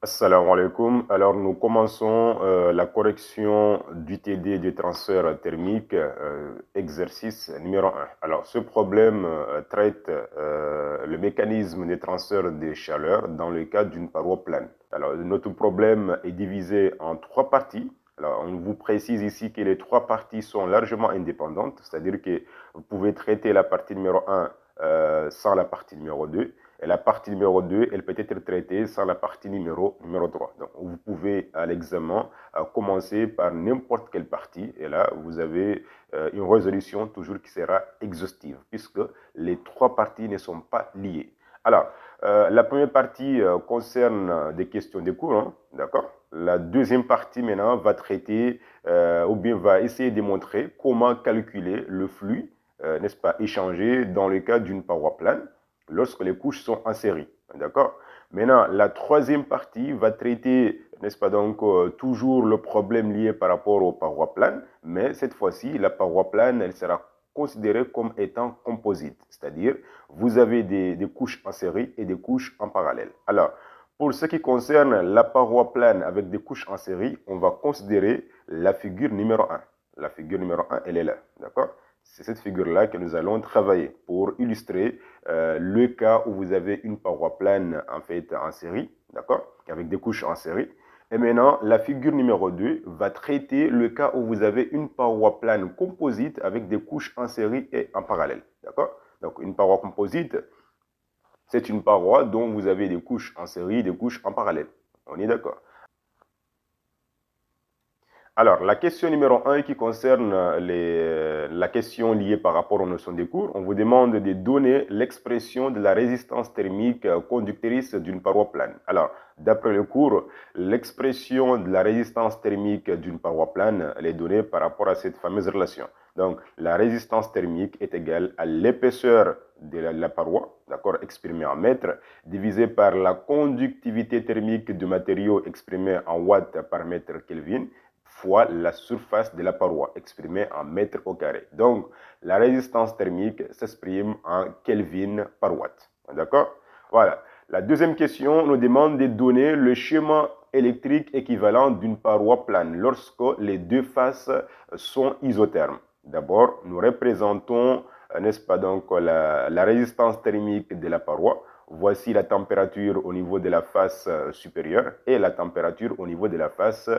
Assalamu alaikum. Alors, nous commençons la correction du TD du transfert thermique, exercice numéro 1. Alors, ce problème traite le mécanisme de transfert de chaleur dans le cas d'une paroi plane. Alors, notre problème est divisé en trois parties. Alors, on vous précise ici que les trois parties sont largement indépendantes, c'est-à-dire que vous pouvez traiter la partie numéro 1 sans la partie numéro 2. Et la partie numéro 2, elle peut être traitée sans la partie numéro 3. Donc, vous pouvez à l'examen commencer par n'importe quelle partie. Et là, vous avez une résolution toujours qui sera exhaustive, puisque les trois parties ne sont pas liées. Alors, la première partie concerne des questions de cours, hein, d'accord? La deuxième partie maintenant va traiter ou bien va essayer de montrer comment calculer le flux, n'est-ce pas, échangé dans le cas d'une paroi plane lorsque les couches sont en série. D'accord? Maintenant, la troisième partie va traiter, n'est-ce pas, donc, toujours le problème lié par rapport aux parois planes, mais cette fois-ci, la paroi plane, elle sera considérée comme étant composite, c'est-à-dire, vous avez des couches en série et des couches en parallèle. Alors, pour ce qui concerne la paroi plane avec des couches en série, on va considérer la figure numéro 1. La figure numéro 1, elle est là, d'accord? C'est cette figure-là que nous allons travailler pour illustrer le cas où vous avez une paroi plane en fait en série, d'accord, avec des couches en série. Et maintenant, la figure numéro 2 va traiter le cas où vous avez une paroi plane composite avec des couches en série et en parallèle, d'accord. Donc, une paroi composite, c'est une paroi dont vous avez des couches en série et des couches en parallèle. On est d'accord? Alors, la question numéro 1 qui concerne la question liée par rapport aux notions des cours, on vous demande de donner l'expression de la résistance thermique conductrice d'une paroi plane. Alors, d'après le cours, l'expression de la résistance thermique d'une paroi plane, elle est donnée par rapport à cette fameuse relation. Donc, la résistance thermique est égale à l'épaisseur de la paroi, d'accord, exprimée en mètres, divisé par la conductivité thermique du matériau exprimée en watts par mètre Kelvin, fois la surface de la paroi, exprimée en mètres au carré. Donc, la résistance thermique s'exprime en Kelvin par watt. D'accord? Voilà. La deuxième question nous demande de donner le schéma électrique équivalent d'une paroi plane lorsque les deux faces sont isothermes. D'abord, nous représentons, n'est-ce pas, donc la résistance thermique de la paroi. Voici la température au niveau de la face supérieure et la température au niveau de la face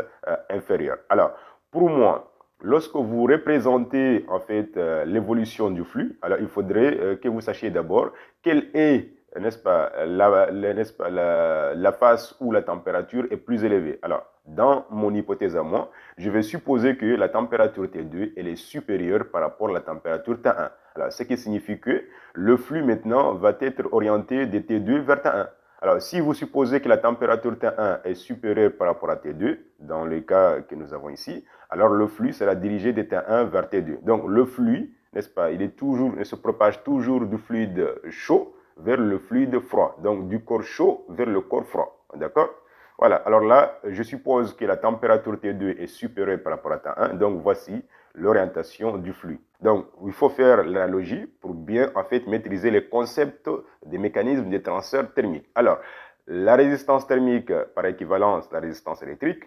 inférieure. Alors, pour moi, lorsque vous représentez en fait l'évolution du flux, alors il faudrait que vous sachiez d'abord quelle est, n'est-ce pas, la phase où la température est plus élevée. Alors, dans mon hypothèse à moi, je vais supposer que la température T2 elle est supérieure par rapport à la température T1. Alors, ce qui signifie que le flux maintenant va être orienté de T2 vers T1. Alors, si vous supposez que la température T1 est supérieure par rapport à T2, dans le cas que nous avons ici, alors le flux sera dirigé de T1 vers T2. Donc, le flux, n'est-ce pas, il se propage toujours du fluide chaud vers le fluide froid. Donc, du corps chaud vers le corps froid. D'accord? Voilà. Alors là, je suppose que la température T2 est supérieure par rapport à T1. Donc, voici l'orientation du flux. Donc, il faut faire l'analogie pour bien, en fait, maîtriser les concepts des mécanismes de transfert thermique. Alors, la résistance thermique, par équivalence, la résistance électrique,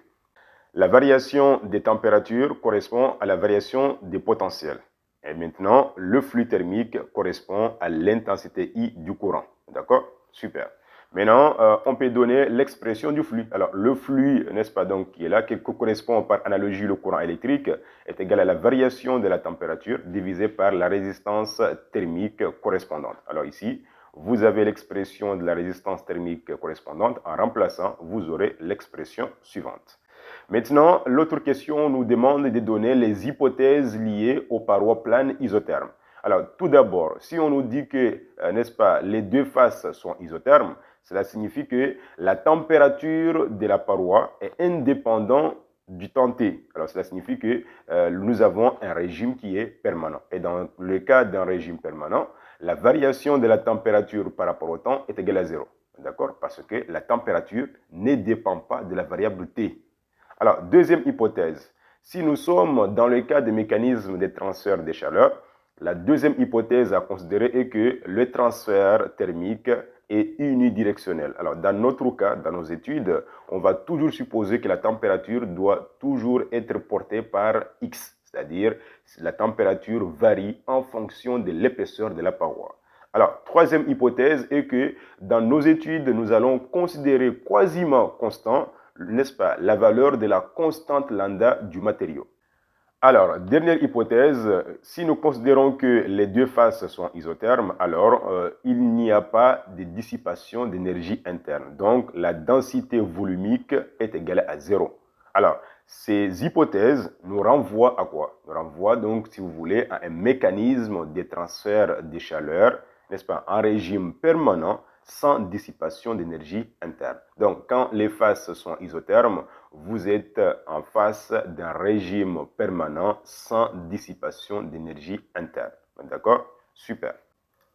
la variation des températures correspond à la variation des potentiels. Et maintenant, le flux thermique correspond à l'intensité I du courant. D'accord? Super. Maintenant, on peut donner l'expression du flux. Alors, le flux, n'est-ce pas, donc, qui est là, qui correspond par analogie le courant électrique, est égal à la variation de la température divisée par la résistance thermique correspondante. Alors ici, vous avez l'expression de la résistance thermique correspondante. En remplaçant, vous aurez l'expression suivante. Maintenant, l'autre question nous demande de donner les hypothèses liées aux parois planes isothermes. Alors, tout d'abord, si on nous dit que, n'est-ce pas, les deux faces sont isothermes, cela signifie que la température de la paroi est indépendante du temps T. Alors, cela signifie que nous avons un régime qui est permanent. Et dans le cas d'un régime permanent, la variation de la température par rapport au temps est égale à 0. D'accord? Parce que la température ne dépend pas de la variable T. Alors, deuxième hypothèse. Si nous sommes dans le cas des mécanismes de transfert de chaleur, la deuxième hypothèse à considérer est que le transfert thermique est unidirectionnelle. Alors, dans notre cas, dans nos études, on va toujours supposer que la température doit toujours être portée par X, c'est-à-dire la température varie en fonction de l'épaisseur de la paroi. Alors, troisième hypothèse est que dans nos études, nous allons considérer quasiment constant, n'est-ce pas, la valeur de la constante lambda du matériau. Alors, dernière hypothèse, si nous considérons que les deux faces sont isothermes, alors il n'y a pas de dissipation d'énergie interne. Donc, la densité volumique est égale à 0. Alors, ces hypothèses nous renvoient à quoi? Nous renvoient donc, si vous voulez, à un mécanisme de transfert de chaleur, n'est-ce pas, en régime permanent, sans dissipation d'énergie interne. Donc, quand les faces sont isothermes, vous êtes en face d'un régime permanent sans dissipation d'énergie interne. D'accord? Super.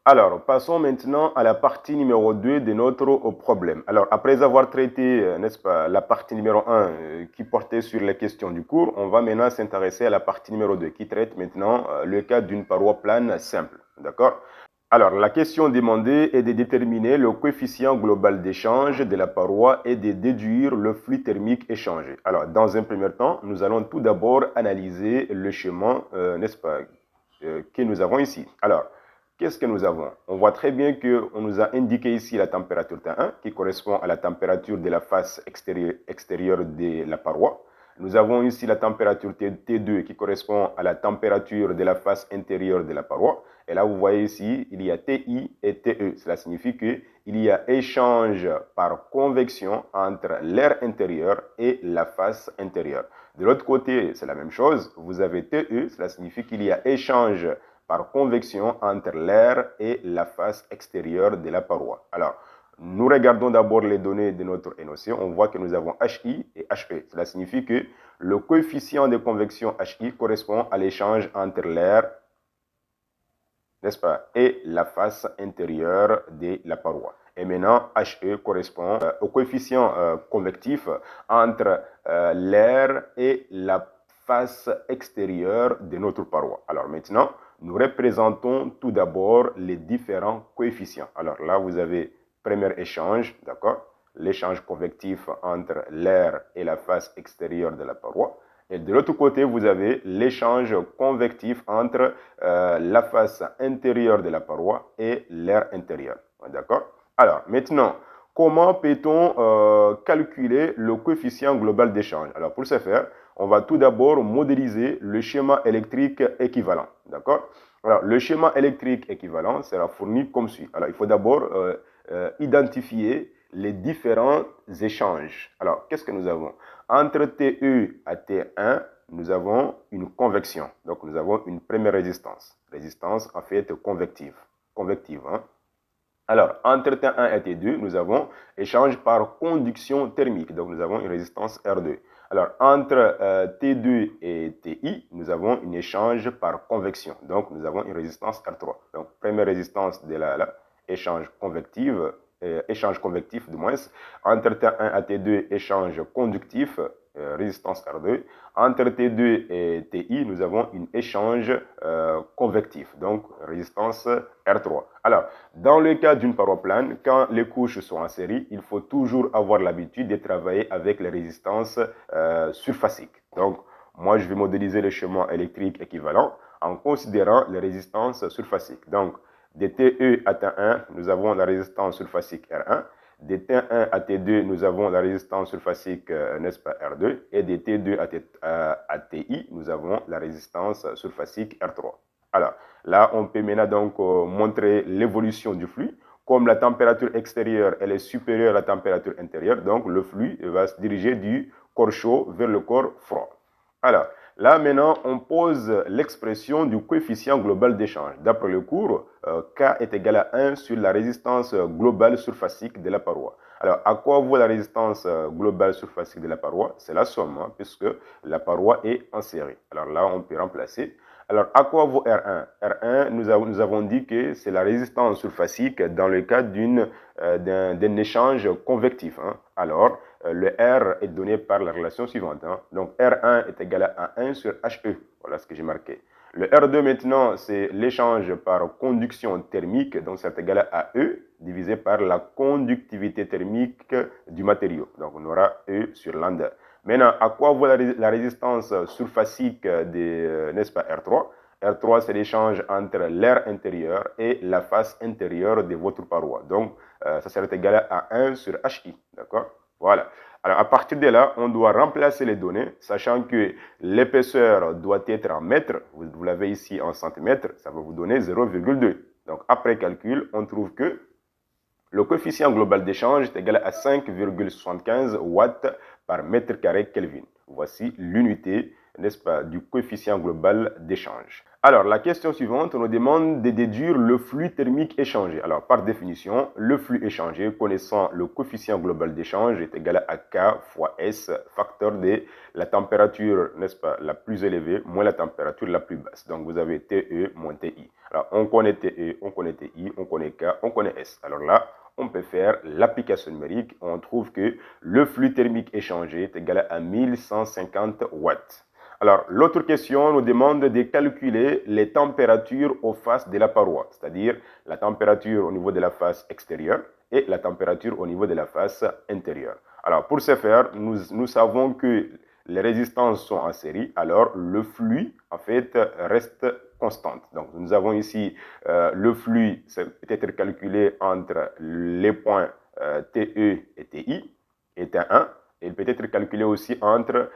Alors, passons maintenant à la partie numéro 2 de notre problème. Alors, après avoir traité, n'est-ce pas, la partie numéro 1 qui portait sur les questions du cours, on va maintenant s'intéresser à la partie numéro 2 qui traite maintenant le cas d'une paroi plane simple. D'accord? Alors, la question demandée est de déterminer le coefficient global d'échange de la paroi et de déduire le flux thermique échangé. Alors, dans un premier temps, nous allons tout d'abord analyser le schéma, n'est-ce pas, que nous avons ici. Alors, qu'est-ce que nous avons? On voit très bien qu'on nous a indiqué ici la température T1 qui correspond à la température de la face extérieure de la paroi. Nous avons ici la température T2 qui correspond à la température de la face intérieure de la paroi. Et là, vous voyez ici, il y a TI et TE. Cela signifie qu'il y a échange par convection entre l'air intérieur et la face intérieure. De l'autre côté, c'est la même chose. Vous avez TE, cela signifie qu'il y a échange par convection entre l'air et la face extérieure de la paroi. Alors, nous regardons d'abord les données de notre énoncé. On voit que nous avons HI et HE. Cela signifie que le coefficient de convection HI correspond à l'échange entre l'air, n'est-ce pas, et la face intérieure de la paroi. Et maintenant, HE correspond au coefficient convectif entre l'air et la face extérieure de notre paroi. Alors maintenant, nous représentons tout d'abord les différents coefficients. Alors là, vous avez premier échange, d'accord? L'échange convectif entre l'air et la face extérieure de la paroi. Et de l'autre côté, vous avez l'échange convectif entre la face intérieure de la paroi et l'air intérieur. D'accord? Alors, maintenant, comment peut-on calculer le coefficient global d'échange? Alors, pour ce faire, on va tout d'abord modéliser le schéma électrique équivalent. D'accord? Alors, le schéma électrique équivalent sera fourni comme suit. Alors, il faut d'abord identifier les différents échanges. Alors, qu'est-ce que nous avons? Entre TE à T1, nous avons une convection. Donc, nous avons une première résistance. Résistance, en fait, convective. Hein? Alors, entre T1 et T2, nous avons échange par conduction thermique. Donc, nous avons une résistance R2. Alors, entre T2 et TI, nous avons un échange par convection. Donc, nous avons une résistance R3. Donc, première résistance de l'échange échange convectif du moins. Entre T1 à T2, échange conductif, résistance R2. Entre T2 et TI, nous avons un échange convectif, donc résistance R3. Alors, dans le cas d'une paroi plane, quand les couches sont en série, il faut toujours avoir l'habitude de travailler avec les résistances surfaciques. Donc, moi, je vais modéliser le schéma électrique équivalent en considérant les résistances surfaciques. Donc, de TE à T1, nous avons la résistance surfacique R1. De T1 à T2, nous avons la résistance surfacique, n'est-ce pas, R2. Et de T2 à TI, nous avons la résistance surfacique R3. Alors, là, on peut maintenant donc montrer l'évolution du flux. Comme la température extérieure, elle est supérieure à la température intérieure, donc le flux va se diriger du corps chaud vers le corps froid. Alors, là, maintenant, on pose l'expression du coefficient global d'échange. D'après le cours, K est égal à 1 sur la résistance globale surfacique de la paroi. Alors, à quoi vaut la résistance globale surfacique de la paroi? C'est la somme, hein, puisque la paroi est en série. Alors là, on peut remplacer. Alors, à quoi vaut R1? R1, nous avons dit que c'est la résistance surfacique dans le cas d'un échange convectif. Hein. Alors, le R est donné par la relation suivante. Hein. Donc, R1 est égal à 1 sur HE. Voilà ce que j'ai marqué. Le R2 maintenant, c'est l'échange par conduction thermique. Donc, c'est égal à E divisé par la conductivité thermique du matériau. Donc, on aura E sur lambda. Maintenant, à quoi vaut la résistance surfacique de, n'est-ce pas, R3? R3, c'est l'échange entre l'air intérieur et la face intérieure de votre paroi. Donc, ça serait égal à 1 sur HI. D'accord? Voilà. Alors, à partir de là, on doit remplacer les données, sachant que l'épaisseur doit être en mètres. Vous l'avez ici en centimètres. Ça va vous donner 0,2. Donc, après calcul, on trouve que le coefficient global d'échange est égal à 5,75 watts par mètre carré Kelvin. Voici l'unité, n'est-ce pas, du coefficient global d'échange. Alors, la question suivante nous demande de déduire le flux thermique échangé. Alors, par définition, le flux échangé, connaissant le coefficient global d'échange, est égal à K fois S, facteur de la température, n'est-ce pas, la plus élevée, moins la température la plus basse. Donc, vous avez TE moins TI. Alors, on connaît TE, on connaît TI, on connaît K, on connaît S. Alors là, on peut faire l'application numérique. On trouve que le flux thermique échangé est égal à 1150 watts. Alors, l'autre question nous demande de calculer les températures aux faces de la paroi, c'est-à-dire la température au niveau de la face extérieure et la température au niveau de la face intérieure. Alors, pour ce faire, nous savons que les résistances sont en série, alors le flux, en fait, reste constante. Donc, nous avons ici le flux, ça peut être calculé entre les points TE et TI, et T1. Il peut être calculé aussi entre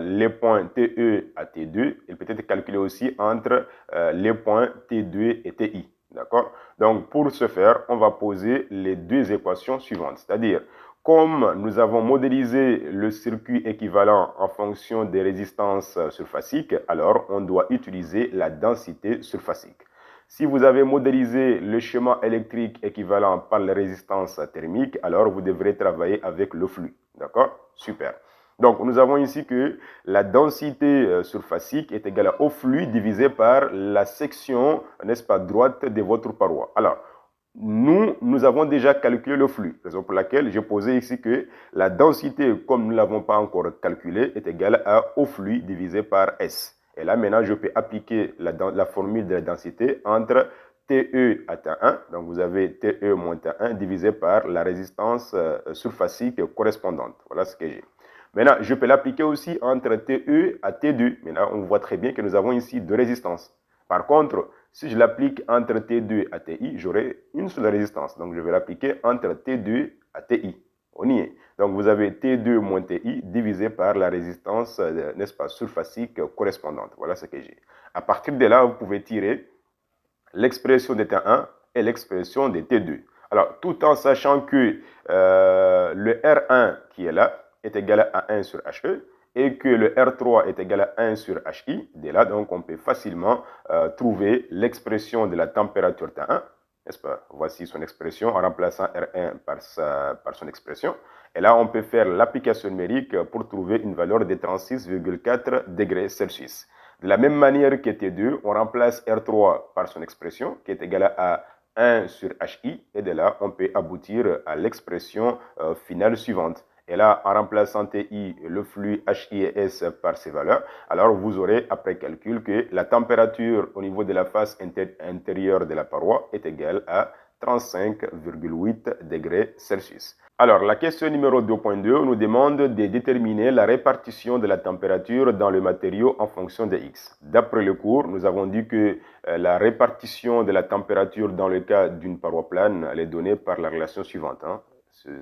les points TE à T2. Il peut être calculé aussi entre les points T2 et TI. D'accord? Donc, pour ce faire, on va poser les deux équations suivantes. C'est-à-dire, comme nous avons modélisé le circuit équivalent en fonction des résistances surfaciques, alors on doit utiliser la densité surfacique. Si vous avez modélisé le schéma électrique équivalent par les résistances thermiques, alors vous devrez travailler avec le flux. D'accord? Super. Donc, nous avons ici que la densité surfacique est égale au flux divisé par la section, n'est-ce pas, droite de votre paroi. Alors, nous avons déjà calculé le flux, raison pour laquelle j'ai posé ici que la densité, comme nous ne l'avons pas encore calculée, est égale au flux divisé par S. Et là, maintenant, je peux appliquer la formule de la densité entre TE à T1. Donc, vous avez TE moins T1 divisé par la résistance surfacique correspondante. Voilà ce que j'ai. Maintenant, je peux l'appliquer aussi entre TE à T2. Maintenant, on voit très bien que nous avons ici deux résistances. Par contre, si je l'applique entre T2 à TI, j'aurai une seule résistance. Donc, je vais l'appliquer entre T2 à TI. On y est. Donc, vous avez T2 moins TI divisé par la résistance, n'est-ce pas, surfacique correspondante. Voilà ce que j'ai. À partir de là, vous pouvez tirer l'expression de T1 et l'expression de T2. Alors, tout en sachant que le R1 qui est là est égal à 1 sur HE et que le R3 est égal à 1 sur HI, dès là, donc, on peut facilement trouver l'expression de la température T1, n'est-ce pas? Voici son expression en remplaçant R1 par son expression. Et là, on peut faire l'application numérique pour trouver une valeur de 36,4 degrés Celsius. De la même manière que T2, on remplace R3 par son expression qui est égale à 1 sur HI. Et de là, on peut aboutir à l'expression finale suivante. Et là, en remplaçant TI, le flux HI et S par ces valeurs, alors vous aurez, après calcul, que la température au niveau de la face intérieure de la paroi est égale à 35,8 degrés Celsius. Alors, la question numéro 2.2 nous demande de déterminer la répartition de la température dans le matériau en fonction de X. D'après le cours, nous avons dit que la répartition de la température dans le cas d'une paroi plane, elle est donnée par la relation suivante.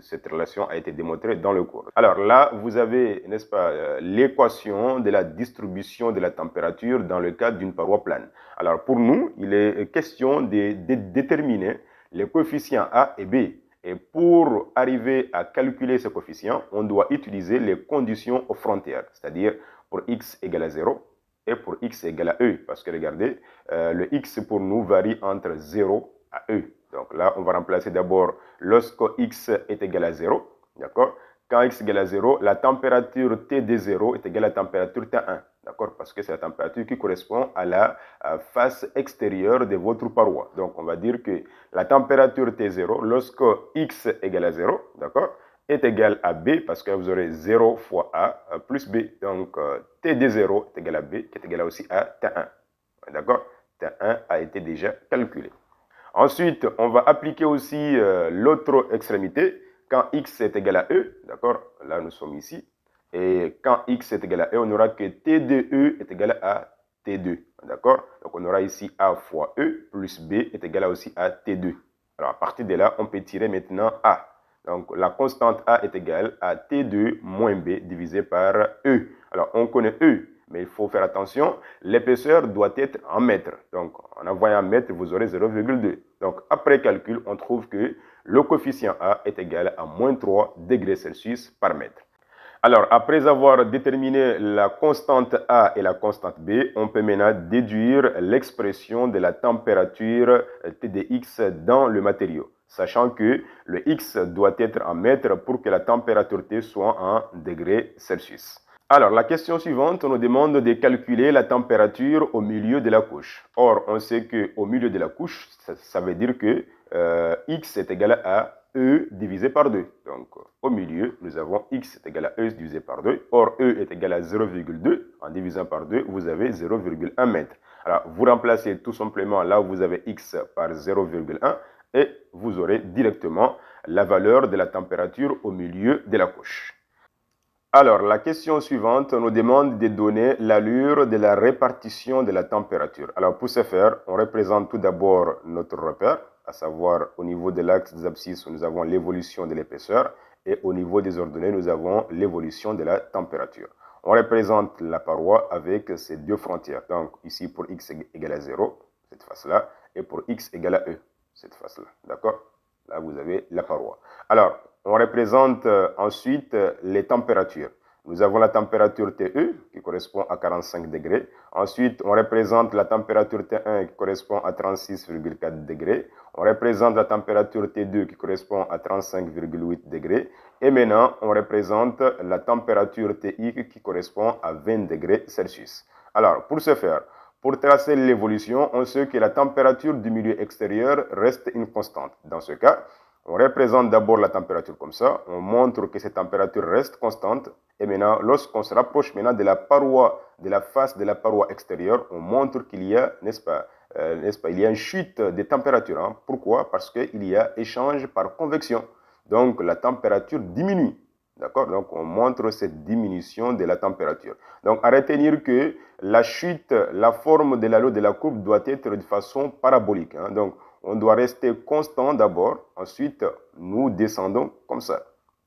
Cette relation a été démontrée dans le cours. Alors là, vous avez, n'est-ce pas, l'équation de la distribution de la température dans le cas d'une paroi plane. Alors pour nous, il est question de déterminer les coefficients A et B. Et pour arriver à calculer ce coefficient, on doit utiliser les conditions aux frontières, c'est-à-dire pour x égale à 0 et pour x égale à e. Parce que regardez, le x pour nous varie entre 0 à e. Donc là, on va remplacer d'abord lorsque x est égal à 0, d'accord? Quand x est égal à 0, la température T de 0 est égale à la température T1, d'accord? Parce que c'est la température qui correspond à la face extérieure de votre paroi. Donc, on va dire que la température T0, lorsque x est égal à 0, d'accord, est égal à B, parce que vous aurez 0 fois A plus B. Donc, T de 0 est égal à B, qui est égal aussi à T1, d'accord? T1 a été déjà calculé. Ensuite, on va appliquer aussi l'autre extrémité. Quand x est égal à e, d'accord, là nous sommes ici, et quand x est égal à e, on aura que t de e est égal à t2, d'accord. Donc on aura ici a fois e plus b est égal aussi à t2. Alors à partir de là, on peut tirer maintenant a. Donc la constante a est égale à t2 moins b divisé par e. Alors on connaît e, mais il faut faire attention, l'épaisseur doit être en mètres. Donc en envoyant en mètres, vous aurez 0,2. Donc après calcul, on trouve que le coefficient a est égal à moins 3 degrés Celsius par mètre. Alors, après avoir déterminé la constante A et la constante B, on peut maintenant déduire l'expression de la température T de X dans le matériau, sachant que le X doit être en mètres pour que la température T soit en degrés Celsius. Alors, la question suivante, on nous demande de calculer la température au milieu de la couche. Or, on sait qu'au milieu de la couche, ça veut dire que X est égal à E divisé par 2. Donc, au milieu, nous avons X est égal à E divisé par 2. Or, E est égal à 0,2. En divisant par 2, vous avez 0,1 mètre. Alors, vous remplacez tout simplement là où vous avez X par 0,1 et vous aurez directement la valeur de la température au milieu de la couche. Alors, la question suivante nous demande de donner l'allure de la répartition de la température. Alors, pour ce faire, on représente tout d'abord notre repère, à savoir au niveau de l'axe des abscisses, nous avons l'évolution de l'épaisseur et au niveau des ordonnées, nous avons l'évolution de la température. On représente la paroi avec ces deux frontières. Donc, ici, pour x égale à 0, cette face-là, et pour x égale à e, cette face-là. D'accord? Là, vous avez la paroi. Alors, on représente ensuite les températures. Nous avons la température TE qui correspond à 45 degrés. Ensuite, on représente la température T1 qui correspond à 36,4 degrés. On représente la température T2 qui correspond à 35,8 degrés. Et maintenant, on représente la température TI qui correspond à 20 degrés Celsius. Alors, pour ce faire, pour tracer l'évolution, on sait que la température du milieu extérieur reste une constante. Dans ce cas, on représente d'abord la température comme ça, on montre que cette température reste constante, et maintenant, lorsqu'on se rapproche maintenant de la paroi, de la face de la paroi extérieure, on montre qu'il y a, n'est-ce pas, il y a une chute des températures. Hein. Pourquoi? Parce qu'il y a échange par convection. Donc, la température diminue. D'accord? Donc, on montre cette diminution de la température. Donc, à retenir que la chute, la forme de l'halo de la courbe doit être de façon parabolique. Hein. Donc, on doit rester constant d'abord, ensuite nous descendons comme ça,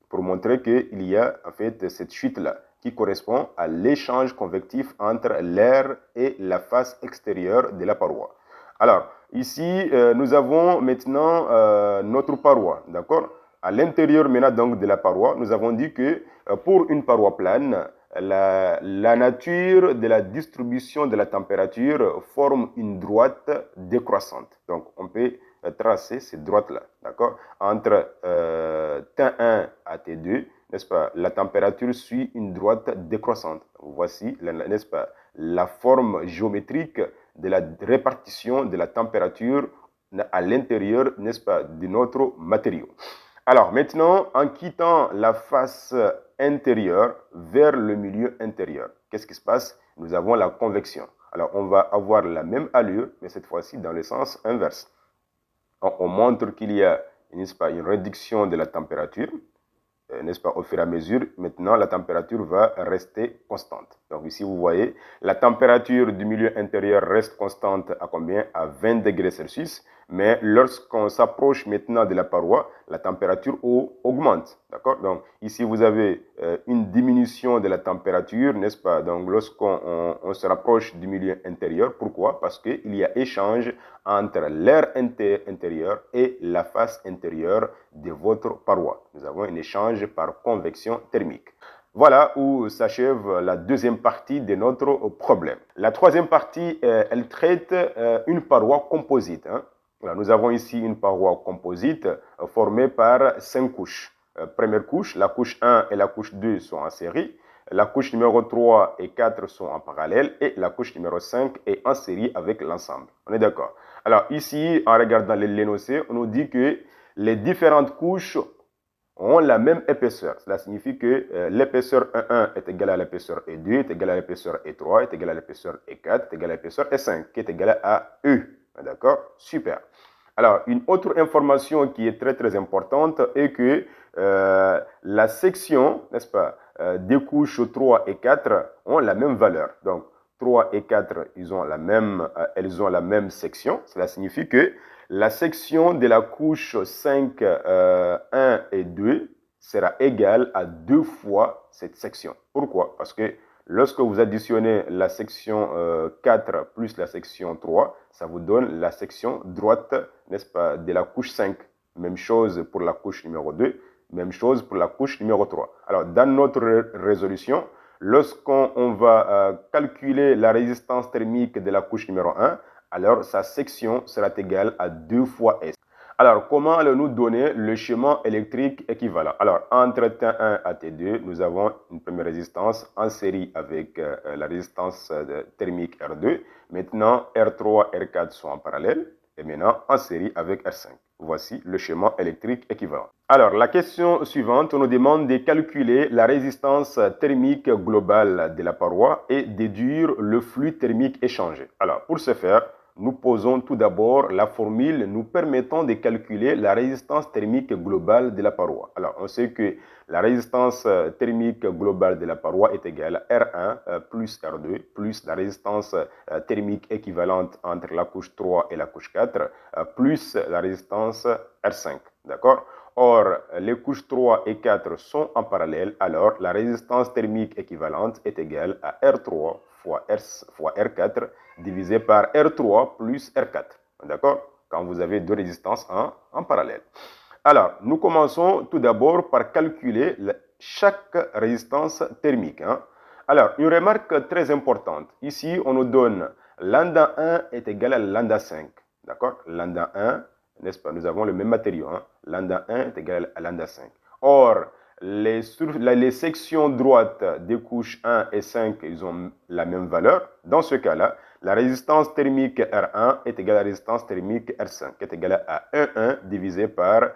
pour montrer qu'il y a en fait cette chute-là, qui correspond à l'échange convectif entre l'air et la face extérieure de la paroi. Alors, ici, nous avons maintenant notre paroi, d'accord? À l'intérieur maintenant donc de la paroi, nous avons dit que pour une paroi plane, la nature de la distribution de la température forme une droite décroissante. Donc, on peut tracer cette droite-là, d'accord? Entre T1 à T2, n'est-ce pas? La température suit une droite décroissante. Voici, n'est-ce pas, la forme géométrique de la répartition de la température à l'intérieur, n'est-ce pas, de notre matériau. Alors maintenant, en quittant la face intérieure vers le milieu intérieur, qu'est-ce qui se passe? Nous avons la convection. Alors on va avoir la même allure, mais cette fois-ci dans le sens inverse. On montre qu'il y a, n'est-ce pas, une réduction de la température, n'est-ce pas, au fur et à mesure. Maintenant, la température va rester constante. Donc ici, vous voyez, la température du milieu intérieur reste constante à combien? À 20 degrés Celsius. Mais lorsqu'on s'approche maintenant de la paroi, la température augmente. D'accord? Donc ici, vous avez une diminution de la température, n'est-ce pas? Donc lorsqu'on se rapproche du milieu intérieur, pourquoi? Parce qu'il y a échange entre l'air intérieur et la face intérieure de votre paroi. Nous avons un échange par convection thermique. Voilà où s'achève la deuxième partie de notre problème. La troisième partie, elle traite une paroi composite. Hein. Voilà, nous avons ici une paroi composite formée par 5 couches. Première couche, la couche 1 et la couche 2 sont en série. La couche numéro 3 et 4 sont en parallèle et la couche numéro 5 est en série avec l'ensemble. On est d'accord? Alors ici, en regardant l'énoncé, on nous dit que les différentes couches ont la même épaisseur. Cela signifie que l'épaisseur E1 est égale à l'épaisseur E2, est égale à l'épaisseur E3, est égale à l'épaisseur E4, est égale à l'épaisseur E5, qui est égale à E. D'accord? Super. Alors, une autre information qui est très importante est que la section, n'est-ce pas, des couches 3 et 4 ont la même valeur. Donc, 3 et 4, elles ont la même section. Cela signifie que la section de la couche 5, 1 et 2 sera égale à 2 fois cette section. Pourquoi? Parce que lorsque vous additionnez la section 4 plus la section 3, ça vous donne la section droite, n'est-ce pas, de la couche 5. Même chose pour la couche numéro 2, même chose pour la couche numéro 3. Alors, dans notre résolution, lorsqu'on va calculer la résistance thermique de la couche numéro 1, alors sa section sera égale à 2 fois S. Alors, comment allons-nous donner le schéma électrique équivalent? Alors, entre T1 à T2, nous avons une première résistance en série avec la résistance thermique R2. Maintenant, R3 et R4 sont en parallèle et maintenant en série avec R5. Voici le schéma électrique équivalent. Alors, la question suivante nous demande de calculer la résistance thermique globale de la paroi et déduire le flux thermique échangé. Alors, pour ce faire, nous posons tout d'abord la formule nous permettant de calculer la résistance thermique globale de la paroi. Alors, on sait que la résistance thermique globale de la paroi est égale à R1 plus R2 plus la résistance thermique équivalente entre la couche 3 et la couche 4 plus la résistance R5. D'accord? Or, les couches 3 et 4 sont en parallèle, alors la résistance thermique équivalente est égale à R3 fois R4 divisé par R3 plus R4. D'accord? Quand vous avez deux résistances en parallèle. Alors, nous commençons tout d'abord par calculer chaque résistance thermique. Alors, une remarque très importante. Ici, on nous donne lambda 1 est égal à lambda 5. D'accord? Lambda 1, n'est-ce pas? Nous avons le même matériau. Lambda 1 est égal à lambda 5. Or, les sections droites des couches 1 et 5, ils ont la même valeur. Dans ce cas-là, la résistance thermique R1 est égale à la résistance thermique R5, qui est égale à 1 divisé par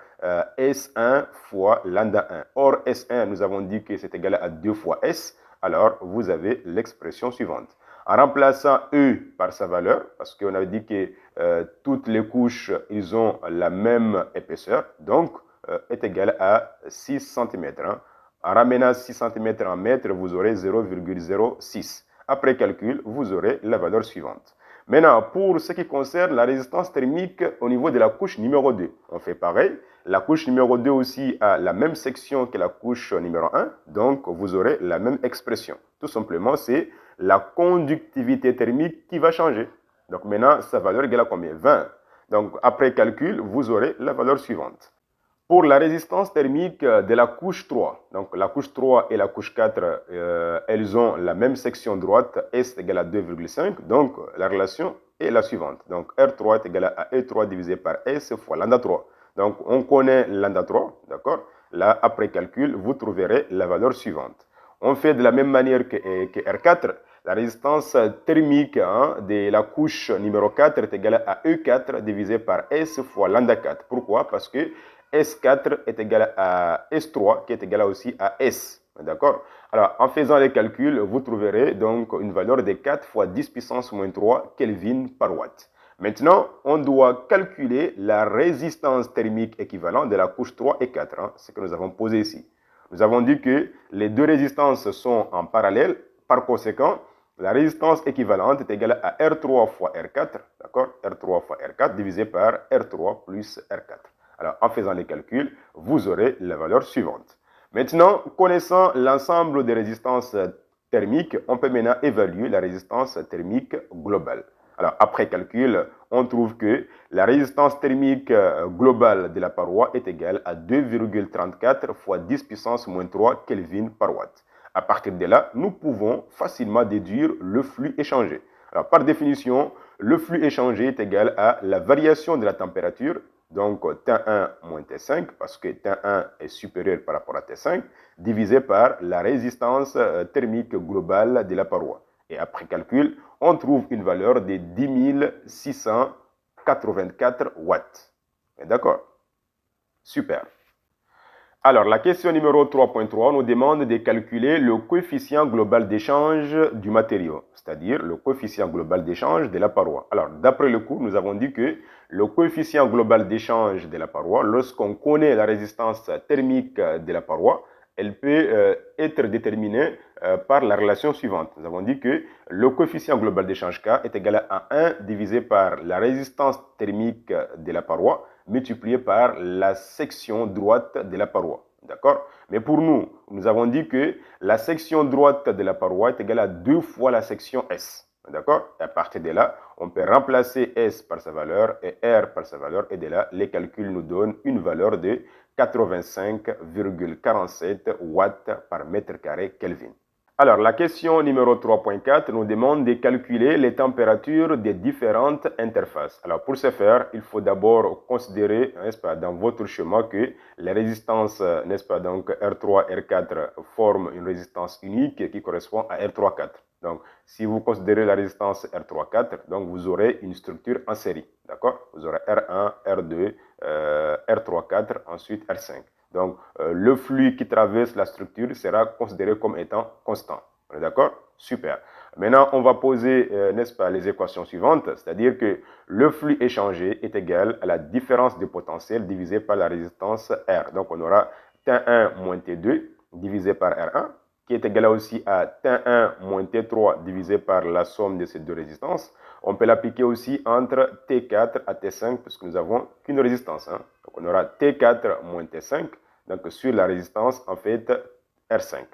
S1 fois lambda 1. Or, S1, nous avons dit que c'est égal à 2 fois S. Alors, vous avez l'expression suivante. En remplaçant E par sa valeur, parce qu'on avait dit que toutes les couches, ils ont la même épaisseur, donc est égal à 6 cm. En ramenant 6 cm en mètres, vous aurez 0,06. Après calcul, vous aurez la valeur suivante. Maintenant, pour ce qui concerne la résistance thermique au niveau de la couche numéro 2, on fait pareil. La couche numéro 2 aussi a la même section que la couche numéro 1, donc vous aurez la même expression. Tout simplement, c'est la conductivité thermique qui va changer. Donc maintenant, sa valeur est égale à combien? 20. Donc après calcul, vous aurez la valeur suivante. Pour la résistance thermique de la couche 3, donc la couche 3 et la couche 4, elles ont la même section droite, S égale à 2,5, donc la relation est la suivante. Donc R3 est égal à E3 divisé par S fois lambda 3. Donc on connaît lambda 3, d'accord? Là, après calcul, vous trouverez la valeur suivante. On fait de la même manière que R4. La résistance thermique de la couche numéro 4 est égale à E4 divisé par S fois lambda 4. Pourquoi? Parce que S4 est égal à S3 qui est égal aussi à S. D'accord? Alors, en faisant les calculs, vous trouverez donc une valeur de 4 fois 10 puissance moins 3 Kelvin par watt. Maintenant, on doit calculer la résistance thermique équivalente de la couche 3 et 4, ce que nous avons posé ici. Nous avons dit que les deux résistances sont en parallèle. Par conséquent, la résistance équivalente est égale à R3 fois R4, d'accord? R3 fois R4 divisé par R3 plus R4. Alors, en faisant les calculs, vous aurez la valeur suivante. Maintenant, connaissant l'ensemble des résistances thermiques, on peut maintenant évaluer la résistance thermique globale. Alors, après calcul, on trouve que la résistance thermique globale de la paroi est égale à 2,34 fois 10 puissance moins 3 Kelvin par watt. À partir de là, nous pouvons facilement déduire le flux échangé. Alors, par définition, le flux échangé est égal à la variation de la température, donc T1 moins T5, parce que T1 est supérieur par rapport à T5, divisé par la résistance thermique globale de la paroi. Et après calcul, on trouve une valeur de 10 684 watts. D'accord? Super. Alors, la question numéro 3.3 nous demande de calculer le coefficient global d'échange du matériau, c'est-à-dire le coefficient global d'échange de la paroi. Alors, d'après le cours, nous avons dit que le coefficient global d'échange de la paroi, lorsqu'on connaît la résistance thermique de la paroi, elle peut être déterminée par la relation suivante. Nous avons dit que le coefficient global d'échange K est égal à 1 divisé par la résistance thermique de la paroi multiplié par la section droite de la paroi. D'accord? Mais pour nous, nous avons dit que la section droite de la paroi est égale à 2 fois la section S. D'accord? Et à partir de là, on peut remplacer S par sa valeur et R par sa valeur. Et de là, les calculs nous donnent une valeur de 85,47 watts par mètre carré Kelvin. Alors, la question numéro 3.4 nous demande de calculer les températures des différentes interfaces. Alors, pour ce faire, il faut d'abord considérer, n'est-ce pas, dans votre schéma que les résistances, n'est-ce pas, donc R3, R4 forment une résistance unique qui correspond à R3,4. Donc, si vous considérez la résistance R3,4, donc vous aurez une structure en série, d'accord? Vous aurez R1, R2, R3,4, ensuite R5. Donc, le flux qui traverse la structure sera considéré comme étant constant. On est d'accord? Super. Maintenant, on va poser, n'est-ce pas, les équations suivantes, c'est-à-dire que le flux échangé est égal à la différence de potentiel divisé par la résistance R. Donc, on aura T1 moins T2 divisé par R1, qui est égal aussi à T1 moins T3 divisé par la somme de ces deux résistances. On peut l'appliquer aussi entre T4 à T5, puisque nous n'avons qu'une résistance. Hein. Donc, on aura T4 moins T5, donc sur la résistance, en fait, R5.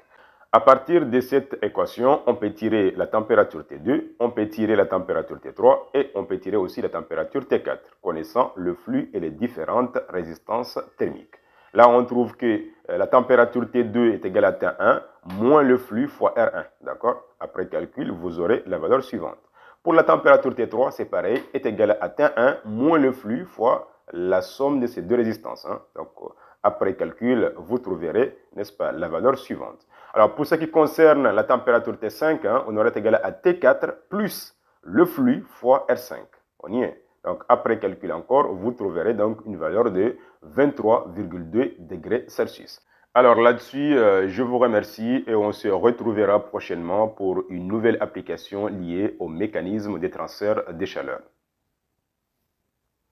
À partir de cette équation, on peut tirer la température T2, on peut tirer la température T3 et on peut tirer aussi la température T4, connaissant le flux et les différentes résistances thermiques. Là, on trouve que la température T2 est égale à T1 moins le flux fois R1. D'accord? Après calcul, vous aurez la valeur suivante. Pour la température T3, c'est pareil, est égal à T1 moins le flux fois la somme de ces deux résistances. Hein. Donc, après calcul, vous trouverez, n'est-ce pas, la valeur suivante. Alors, pour ce qui concerne la température T5, hein, on aurait égal à T4 plus le flux fois R5. On y est. Donc, après calcul encore, vous trouverez donc une valeur de 23,2 degrés Celsius. Alors là-dessus, je vous remercie et on se retrouvera prochainement pour une nouvelle application liée au mécanisme des transferts de chaleur.